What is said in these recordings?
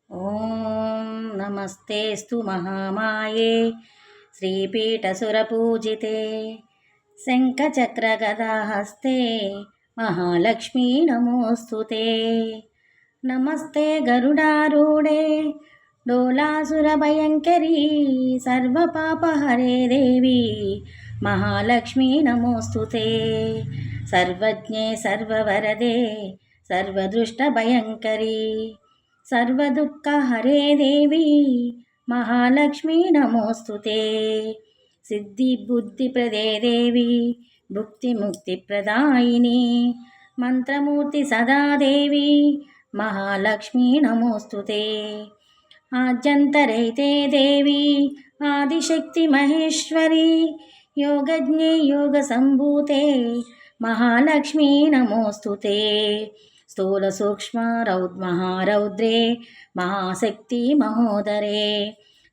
ఓం నమస్తేస్తు మహామాయే శ్రీపీఠసురపూజితే శంఖచక్రగదాహస్తే మహాలక్ష్మీ నమోస్తుతే. నమస్తే గరుడారూఢే డోలాసురభయంకరీ సర్వపాపహరే దేవి మహాలక్ష్మీ నమోస్తుతే. సర్వజ్ఞే సర్వవరదే సర్వదృష్టభయంకరీ సర్వదుఃఖహరే దేవి మహాలక్ష్మీ నమోస్తుతే. సిద్ధిబుద్ధిప్రదే దేవి భుక్తిముక్తిప్రదాయిని మంత్రమూర్తి సదా దేవి మహాలక్ష్మీ నమోస్తుతే. ఆద్యంతరహితే దేవి ఆదిశక్తి మహేశ్వరి యోగజ్ఞే యోగసంభూతే మహాలక్ష్మీ నమోస్తుతే. స్థూల సూక్ష్మ మహారౌద్రే మహాశక్తి మహోదరే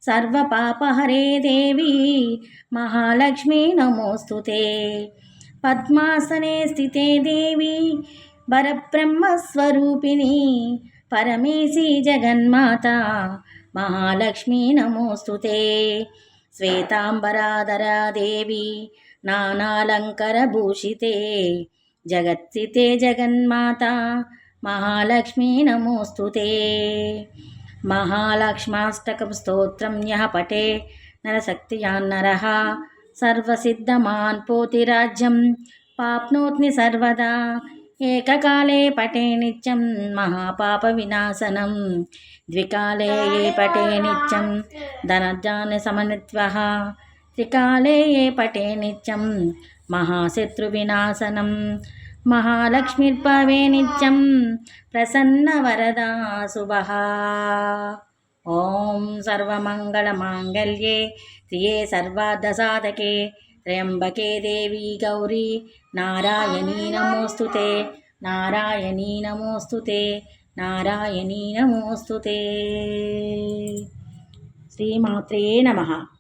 సర్వపాపహరే దేవి మహాలక్ష్మీ నమోస్తుతే. పద్మాసనే స్థితే దేవి పరబ్రహ్మస్వరూపిణి పరమేశి జగన్మాత మహాలక్ష్మీ నమోస్తుతే. శ్వేతాంబరాధరా దేవి నానాలంకరభూషితే జగత్స్థితే జగన్మాత మహాలక్ష్మీ నమోస్తుతే. మహాలక్ష్మాష్టకం స్తోత్రం యః పఠే నరశక్తియాన్నరః సర్వసిద్ధమాన్ పోతిరాజ్యం పాప్నోత్ని సర్వదా. ఏకకాలే పఠే నిత్యం మహాపాప వినాశనం ద్వికాలే ఏ పఠే నిత్యం ధనధాన్య సమన్విత్వః త్రికాలే ఏ పఠే నిత్యం మహాశత్రు వినాశనం. మహాలక్ష్మీర్భవే నిత్యం ప్రసన్న వరదా శుభః. ఓం సర్వమంగళమాంగళ్యే శ్రియే సర్వార్థసాధకే త్రయంబకే దేవి గౌరీ నారాయణీ నమోస్తుతే. నారాయణీ నమోస్తుతే. నారాయణీ నమోస్తుతే. శ్రీమాత్రే నమః.